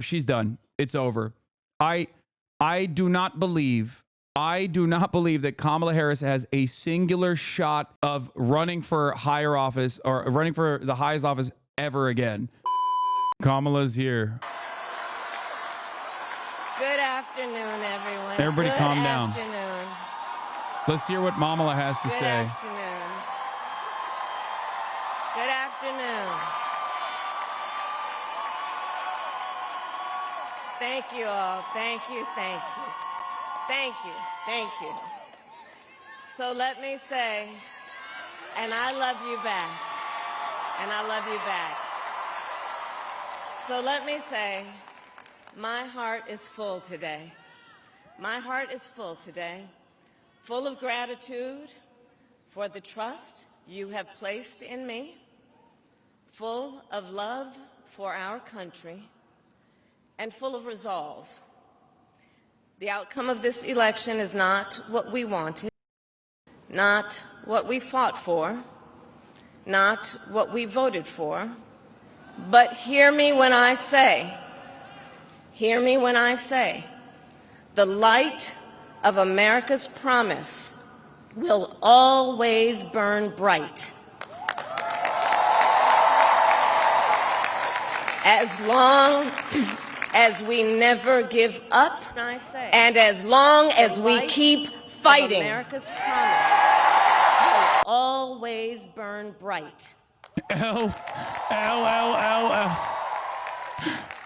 She's done. It's over. I do not believe that Kamala Harris has a singular shot of running for higher office or running for the highest office ever again. Kamala's here. Good afternoon, everyone. Everybody calm down. Good afternoon. Let's hear what Kamala has to say. Good afternoon. Good afternoon. Thank you all. Thank you, thank you. Thank you, thank you. So let me say, and I love you back. And I love you back. So let me say, my heart is full today. My heart is full today, full of gratitude for the trust you have placed in me, full of love for our country, and full of resolve. The outcome of this election is not what we wanted, not what we fought for, not what we voted for, but hear me when I say, the light of America's promise will always burn bright. As long as we never give up, and as long as we keep fighting, America's promise will always burn bright. L.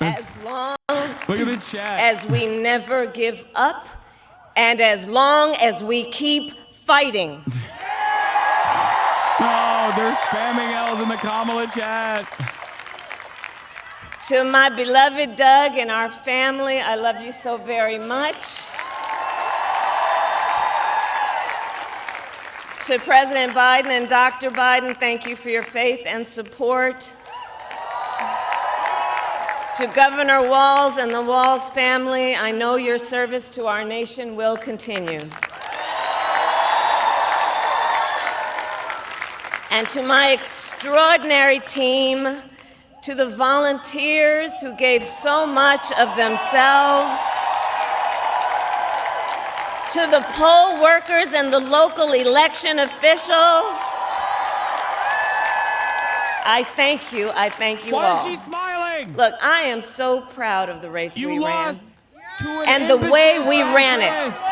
As long Look at the chat. as we never give up, and as long as we keep fighting. Oh, they're spamming L's in the Kamala chat. To my beloved Doug and our family, I love you so very much. To President Biden and Dr. Biden, thank you for your faith and support. To Governor Walz and the Walz family, I know your service to our nation will continue. And to my extraordinary team, to the volunteers who gave so much of themselves, to the poll workers and the local election officials, I thank you all. Why is she smiling? Look, I am so proud of the race we ran. You lost to an And the way we imbecile ran it. fascist.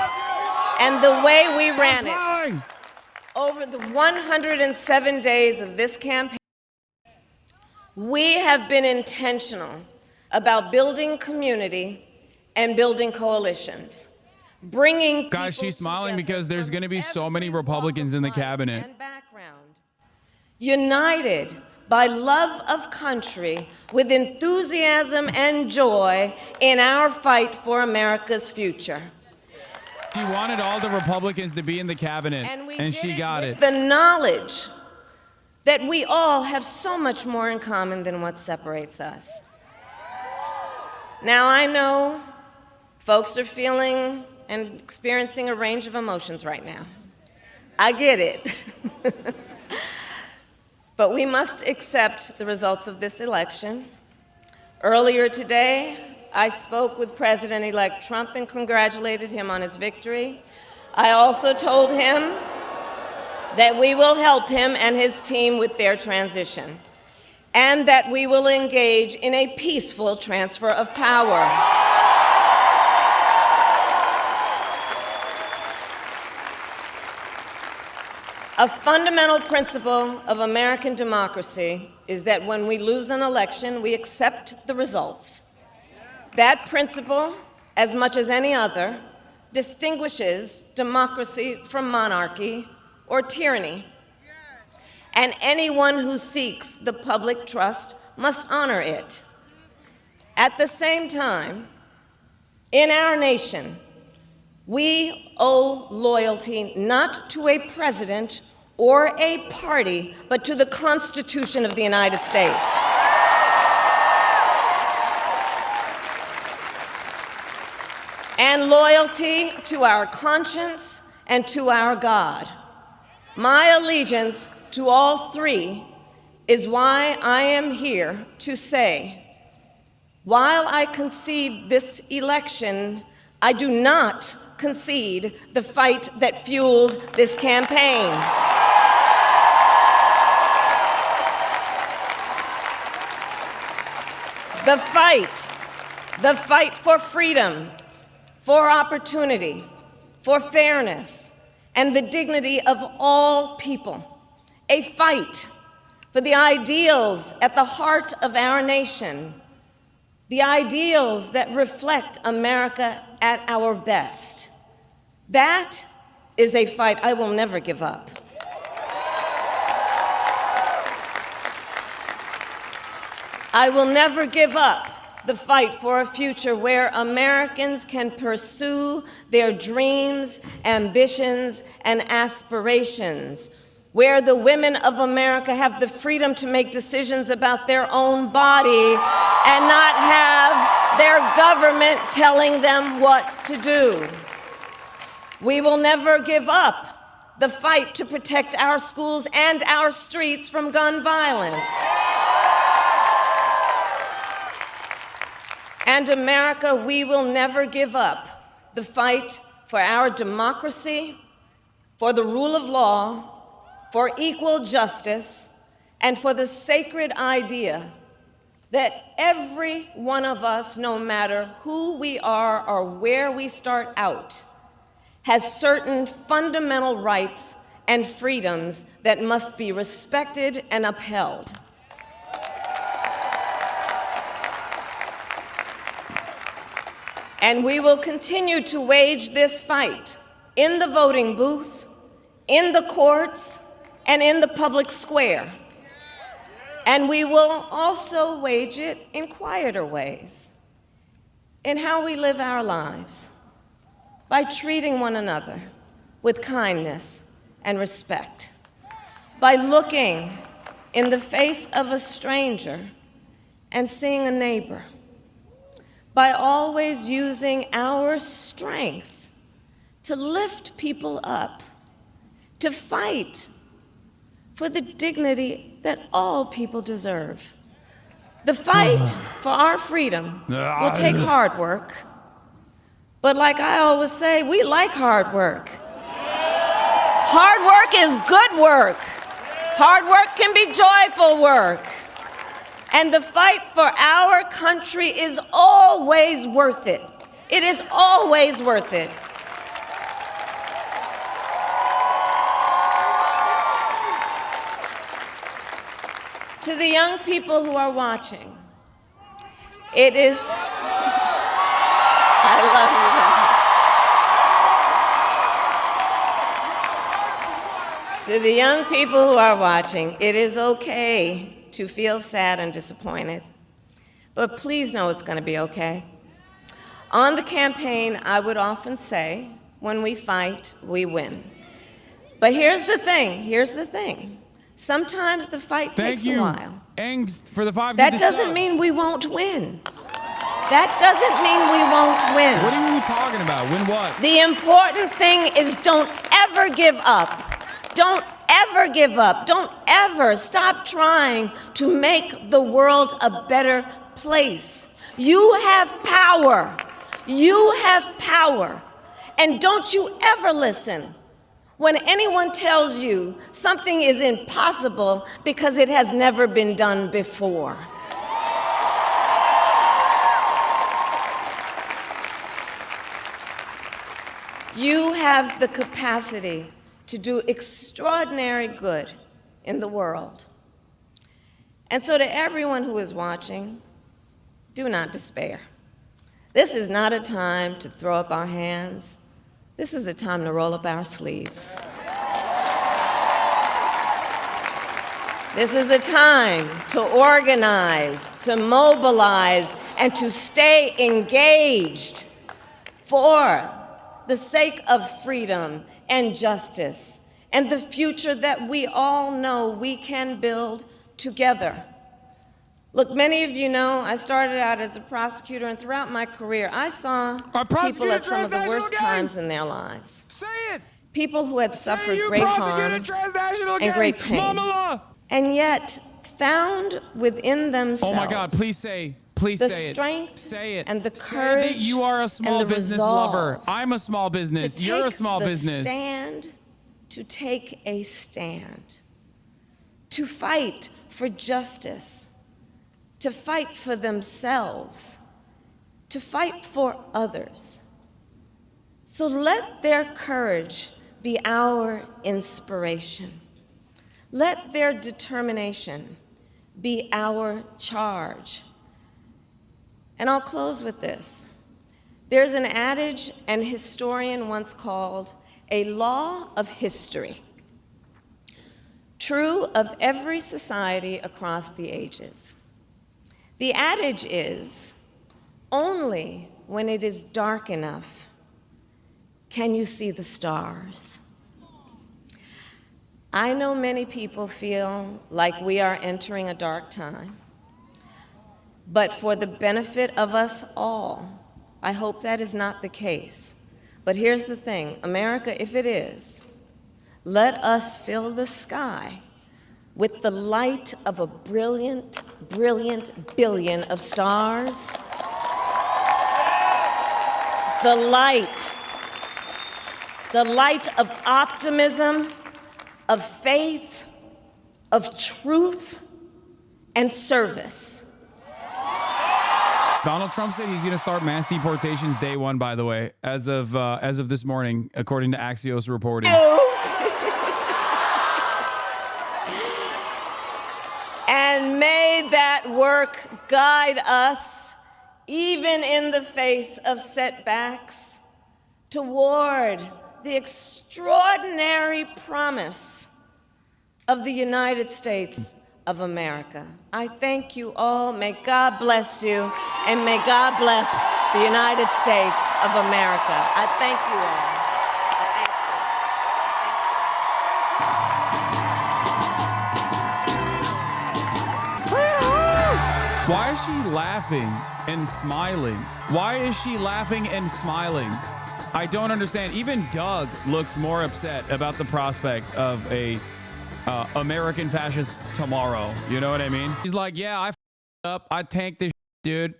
And the way we Stop ran it. smiling. Over the 107 days of this campaign, we have been intentional about building community and building coalitions, bringing people Guys, she's smiling together because there's from going to be so every many Republicans walk in the of life cabinet. and background, united by love of country with enthusiasm and joy in our fight for America's future. She wanted all the Republicans to be in the cabinet, and she got it. The knowledge that we all have so much more in common than what separates us. Now, I know folks are feeling and experiencing a range of emotions right now. I get it. But we must accept the results of this election. Earlier today, I spoke with President-elect Trump and congratulated him on his victory. I also told him that we will help him and his team with their transition, and that we will engage in a peaceful transfer of power. A fundamental principle of American democracy is that when we lose an election, we accept the results. That principle, as much as any other, distinguishes democracy from monarchy or tyranny. And anyone who seeks the public trust must honor it. At the same time, in our nation, we owe loyalty not to a president or a party, but to the Constitution of the United States. And loyalty to our conscience and to our God. My allegiance to all three is why I am here to say, While I concede this election, I do not concede the fight that fueled this campaign. The fight for freedom, for opportunity, for fairness, and the dignity of all people. A fight for the ideals at the heart of our nation, the ideals that reflect America at our best. That is a fight I will never give up. I will never give up the fight for a future where Americans can pursue their dreams, ambitions, and aspirations, where the women of America have the freedom to make decisions about their own body and not have their government telling them what to do. We will never give up the fight to protect our schools and our streets from gun violence. And America, we will never give up the fight for our democracy, for the rule of law, for equal justice, and for the sacred idea that every one of us, no matter who we are or where we start out, has certain fundamental rights and freedoms that must be respected and upheld. And we will continue to wage this fight in the voting booth, in the courts, and in the public square. And we will also wage it in quieter ways, in how we live our lives, by treating one another with kindness and respect, by looking in the face of a stranger and seeing a neighbor, by always using our strength to lift people up, to fight for the dignity that all people deserve. The fight for our freedom will take hard work, but like I always say, we like hard work. Hard work is good work. Hard work can be joyful work. And the fight for our country is always worth it. It is always worth it. To the young people who are watching, it is, I love you. To the young people who are watching, it is okay to feel sad and disappointed, but please know it's going to be okay. On the campaign, I would often say, when we fight, we win. But here's the thing. Sometimes the fight takes a while. Thank you, for the 5 That doesn't mean we won't win. That doesn't mean we won't win. What are you talking about? Win what? The important thing is don't ever give up. Don't ever give up. Don't ever stop trying to make the world a better place. You have power. You have power. And don't you ever listen when anyone tells you something is impossible because it has never been done before. You have the capacity to do extraordinary good in the world. And so to everyone who is watching, do not despair. This is not a time to throw up our hands. This is a time to roll up our sleeves. This is a time to organize, to mobilize, and to stay engaged for the sake of freedom and justice and the future that we all know we can build together. Look, many of you know I started out as a prosecutor, and throughout my career, I saw people at some of the worst times in their lives. Say it! People who had suffered great harm and great pain. And yet, found within themselves. Oh my God, please say Please the say it. strength Say it. and the Say courage that you are a small and the business resolve lover. I'm a small business. to You're a take small the business. to take a stand, to fight for justice, to fight for themselves, to fight for others. So let their courage be our inspiration. Let their determination be our charge. And I'll close with this. There's an adage an historian once called a law of history, true of every society across the ages. The adage is, only when it is dark enough can you see the stars. I know many people feel like we are entering a dark time, but for the benefit of us all, I hope that is not the case. But here's the thing, America, if it is, let us fill the sky with the light of a brilliant, brilliant billion of stars. The light of optimism, of faith, of truth, and service. Donald Trump said he's going to start mass deportations day one, by the way, as of this morning, according to Axios reporting. And may that work guide us, even in the face of setbacks, toward the extraordinary promise of the United States of America. I thank you all. May God bless you, and may God bless the United States of America. I thank you all. Why is she laughing and smiling? Why is she laughing and smiling? I don't understand. Even Doug looks more upset about the prospect of a American fascist tomorrow. You know what I mean? He's like, yeah, I f***ed up. I tanked this dude.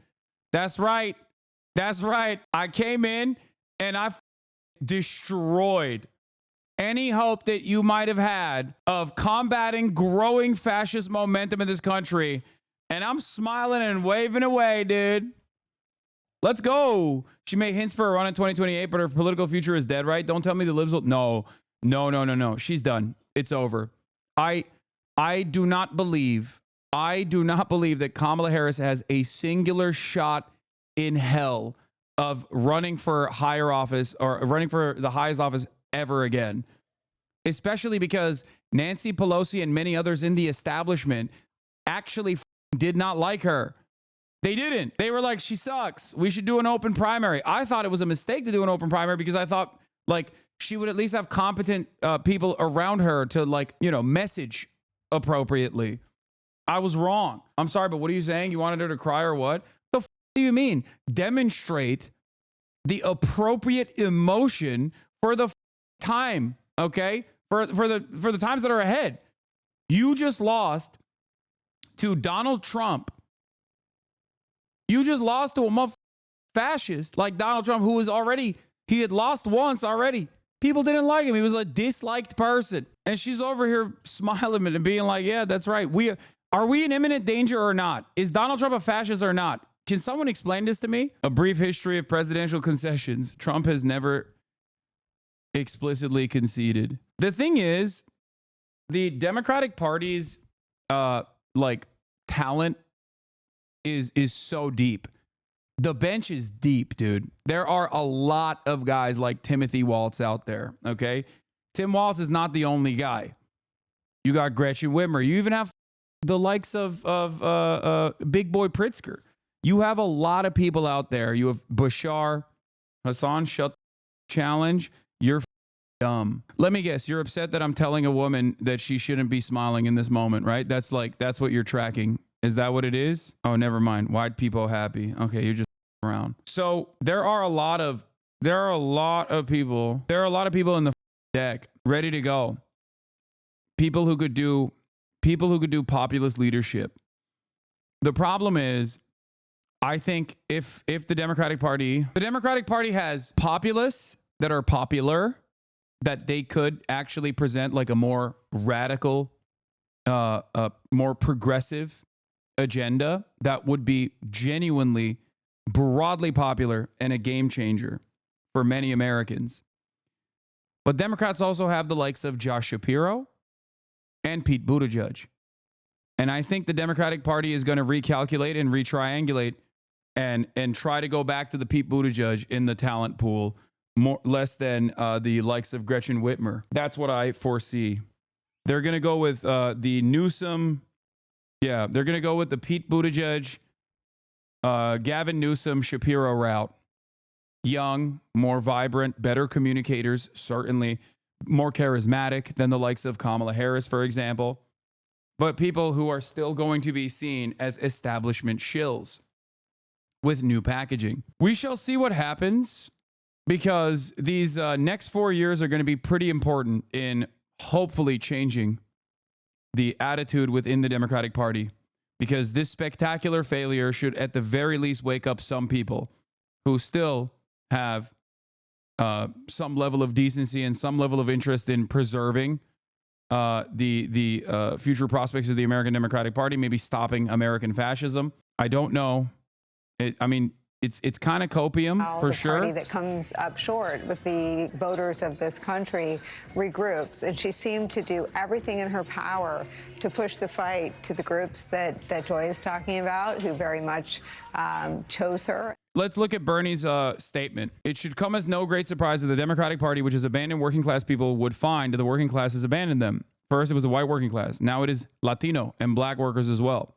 That's right. That's right. I came in and I destroyed any hope that you might have had of combating growing fascist momentum in this country. And I'm smiling and waving away, dude. Let's go. She made hints for a run in 2028, but her political future is dead, right? Don't tell me the libs will. No. She's done. It's over. I do not believe that Kamala Harris has a singular shot in hell of running for higher office or running for the highest office ever again. Especially because Nancy Pelosi and many others in the establishment actually did not like her. They didn't. They were like, she sucks. We should do an open primary. I thought it was a mistake to do an open primary because I thought like she would at least have competent people around her to like, you know, message appropriately. I was wrong. I'm sorry, but what are you saying? You wanted her to cry or what? The f- do you mean? Demonstrate the appropriate emotion for the time, okay? For the times that are ahead. You just lost to Donald Trump. You just lost to a fascist like Donald Trump, who was already, he had lost once already. People didn't like him. He was a disliked person. And she's over here smiling and being like, yeah, that's right. Are we in imminent danger or not? Is Donald Trump a fascist or not? Can someone explain this to me? A brief history of presidential concessions. Trump has never explicitly conceded. The thing is, the Democratic Party's talent is so deep. The bench is deep, dude. There are a lot of guys like Timothy Waltz out there, okay? Tim Waltz is not the only guy. You got Gretchen Whitmer. You even have the likes of Big Boy Pritzker. You have a lot of people out there. You have Bashar, Hassan, shut the challenge. You're dumb. Let me guess. You're upset that I'm telling a woman that she shouldn't be smiling in this moment, right? That's what you're tracking. Is that what it is? Oh, never mind. Why'd people happy? Okay, you're just around. So there are a lot of people in the deck ready to go. People who could do populist leadership. The problem is, I think if the Democratic Party has populists that are popular, that they could actually present like a more radical, more progressive agenda that would be genuinely broadly popular and a game changer for many Americans. But Democrats also have the likes of Josh Shapiro and Pete Buttigieg. And I think the Democratic Party is going to recalculate and retriangulate and try to go back to the Pete Buttigieg in the talent pool, less than the likes of Gretchen Whitmer. That's what I foresee. They're going to go with the Newsom. Yeah, they're going to go with the Pete Buttigieg, Gavin Newsom, Shapiro route. Young, more vibrant, better communicators, certainly more charismatic than the likes of Kamala Harris, for example. But people who are still going to be seen as establishment shills with new packaging. We shall see what happens, because these next 4 years are going to be pretty important in hopefully changing the attitude within the Democratic Party, because this spectacular failure should at the very least wake up some people who still have some level of decency and some level of interest in preserving the future prospects of the American Democratic Party, maybe stopping American fascism. I don't know. It's kind of copium for sure. The party that comes up short with the voters of this country regroups, and she seemed to do everything in her power to push the fight to the groups that Joy is talking about, who very much chose her. Let's look at Bernie's statement. It should come as no great surprise that the Democratic Party, which has abandoned working class people, would find the working class has abandoned them. First, it was the white working class. Now it is Latino and black workers as well.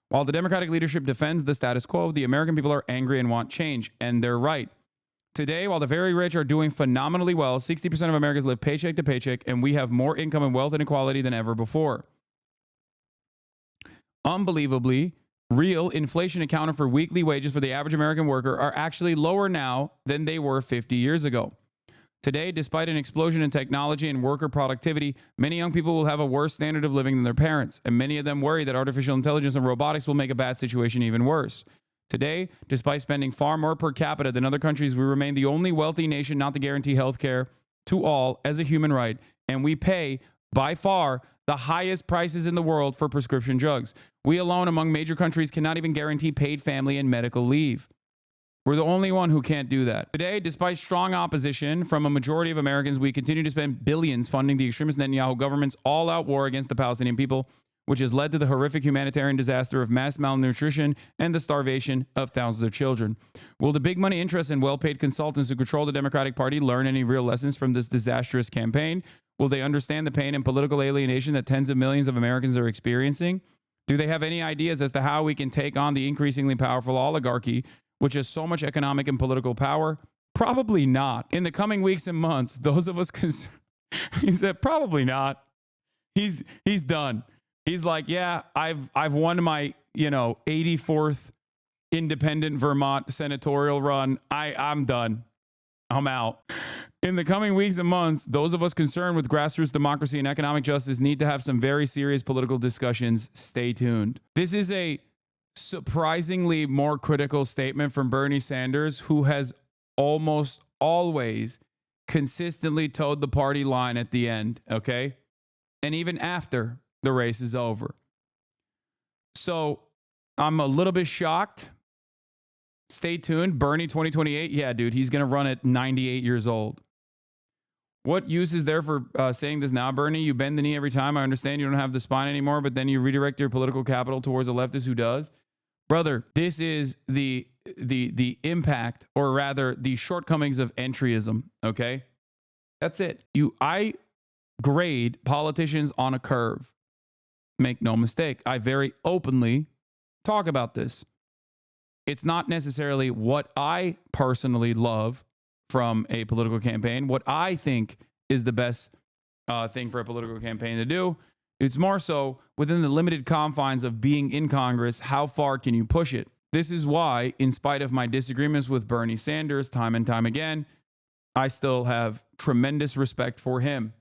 While the Democratic leadership defends the status quo, the American people are angry and want change, and they're right. Today, while the very rich are doing phenomenally well, 60% of Americans live paycheck to paycheck, and we have more income and wealth inequality than ever before. Unbelievably, real inflation accounted for weekly wages for the average American worker are actually lower now than they were 50 years ago. Today, despite an explosion in technology and worker productivity, many young people will have a worse standard of living than their parents, and many of them worry that artificial intelligence and robotics will make a bad situation even worse. Today, despite spending far more per capita than other countries, we remain the only wealthy nation not to guarantee health care to all as a human right, and we pay, by far, the highest prices in the world for prescription drugs. We alone among major countries cannot even guarantee paid family and medical leave. We're the only one who can't do that. Today, despite strong opposition from a majority of Americans, we continue to spend billions funding the extremist Netanyahu government's all-out war against the Palestinian people, which has led to the horrific humanitarian disaster of mass malnutrition and the starvation of thousands of children. Will the big money interests and well-paid consultants who control the Democratic Party learn any real lessons from this disastrous campaign? Will they understand the pain and political alienation that tens of millions of Americans are experiencing? Do they have any ideas as to how we can take on the increasingly powerful oligarchy, which has so much economic and political power? Probably not. In the coming weeks and months, those of us concerned, he said, probably not. He's done. He's like, yeah, I've won my, 84th independent Vermont senatorial run. I'm done. I'm out. In the coming weeks and months, those of us concerned with grassroots democracy and economic justice need to have some very serious political discussions. Stay tuned. This is a surprisingly more critical statement from Bernie Sanders, who has almost always consistently towed the party line at the end, okay? And even after the race is over. So I'm a little bit shocked. Stay tuned. Bernie 2028. Yeah, dude, he's going to run at 98 years old. What use is there for saying this now, Bernie? You bend the knee every time. I understand you don't have the spine anymore, but then you redirect your political capital towards a leftist who does. Brother, this is the impact, or rather the shortcomings of entryism, okay? That's it. I grade politicians on a curve. Make no mistake. I very openly talk about this. It's not necessarily what I personally love from a political campaign, what I think is the best thing for a political campaign to do. It's more so within the limited confines of being in Congress, how far can you push it? This is why, in spite of my disagreements with Bernie Sanders time and time again, I still have tremendous respect for him.